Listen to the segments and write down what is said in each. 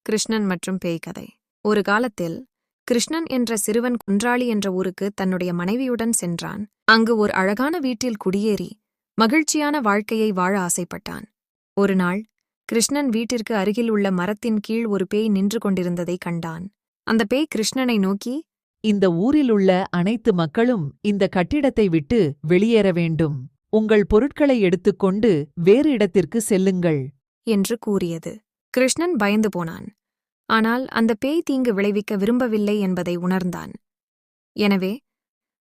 கிருஷ்ணன் மற்றும் பேய் கதை. ஒரு காலத்தில் கிருஷ்ணன் என்ற சிறுவன் குன்றாளி என்ற ஊருக்கு தன்னுடைய மனைவியுடன் சென்றான். அங்கு ஒரு அழகான வீட்டில் குடியேறி மகிழ்ச்சியான வாழ்க்கையை வாழ ஆசைப்பட்டான். ஒரு நாள் கிருஷ்ணன் வீட்டிற்கு அருகில் உள்ள மரத்தின் கீழ் ஒரு பேய் நின்று கொண்டிருந்ததைக் கண்டான். அந்த பேய் கிருஷ்ணனை நோக்கி, இந்த ஊரிலுள்ள அனைத்து மக்களும் இந்த கட்டிடத்தை விட்டு வெளியேற வேண்டும். உங்கள் பொருட்களை எடுத்துக்கொண்டு வேறு இடத்திற்கு செல்லுங்கள் என்று கூறியது. கிருஷ்ணன் பயந்து போனான். ஆனால் அந்த பேய் தீங்கு விளைவிக்க விரும்பவில்லை என்பதை உணர்ந்தான். எனவே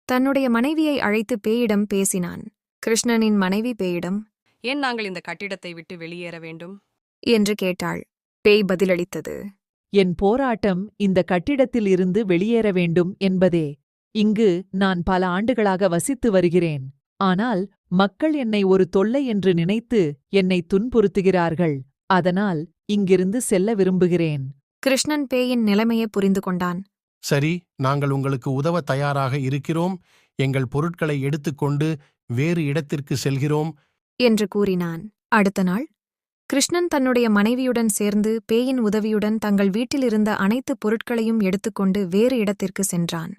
தன்னுடைய மனைவியை அழைத்து பேயிடம் பேசினான். கிருஷ்ணனின் மனைவி பேயிடம், ஏன் நாங்கள் இந்த கட்டிடத்தை விட்டு வெளியேற வேண்டும் என்று கேட்டாள். பேய் பதிலளித்தது, என் போராட்டம் இந்த கட்டிடத்தில் இருந்து வெளியேற வேண்டும் என்பதே. இங்கு நான் பல ஆண்டுகளாக வசித்து வருகிறேன். ஆனால் மக்கள் என்னை ஒரு தொல்லை என்று நினைத்து என்னை துன்புறுத்துகிறார்கள். அதனால் இங்கிருந்து செல்ல விரும்புகிறேன். கிருஷ்ணன் பேயின் நிலைமையை புரிந்து கொண்டான். சரி, நாங்கள் உங்களுக்கு உதவ தயாராக இருக்கிறோம். எங்கள் பொருட்களை எடுத்துக்கொண்டு வேறு இடத்திற்கு செல்கிறோம் என்று கூறினான். அடுத்த நாள் கிருஷ்ணன் தன்னுடைய மனைவியுடன் சேர்ந்து பேயின் உதவியுடன் தங்கள் வீட்டிலிருந்த அனைத்து பொருட்களையும் எடுத்துக்கொண்டு வேறு இடத்திற்கு சென்றான்.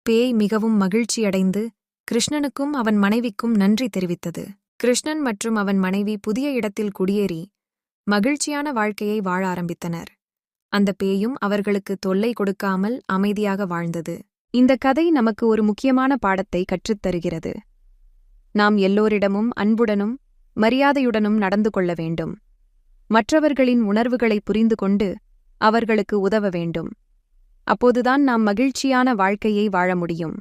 பேய் மிகவும் மகிழ்ச்சியடைந்து கிருஷ்ணனுக்கும் அவன் மனைவிக்கும் நன்றி தெரிவித்தது. கிருஷ்ணன் மற்றும் அவன் மனைவி புதிய இடத்தில் குடியேறி மகிழ்ச்சியான வாழ்க்கையை வாழ ஆரம்பித்தனர். அந்த பேயும் அவர்களுக்கு தொல்லை கொடுக்காமல் அமைதியாக வாழ்ந்தது. இந்த கதை நமக்கு ஒரு முக்கியமான பாடத்தை கற்றுத்தருகிறது. நாம் எல்லோரிடமும் அன்புடனும் மரியாதையுடனும் நடந்து கொள்ள வேண்டும். மற்றவர்களின் உணர்வுகளை புரிந்து கொண்டு அவர்களுக்கு உதவ வேண்டும். அப்போதுதான் நாம் மகிழ்ச்சியான வாழ்க்கையை வாழ முடியும்.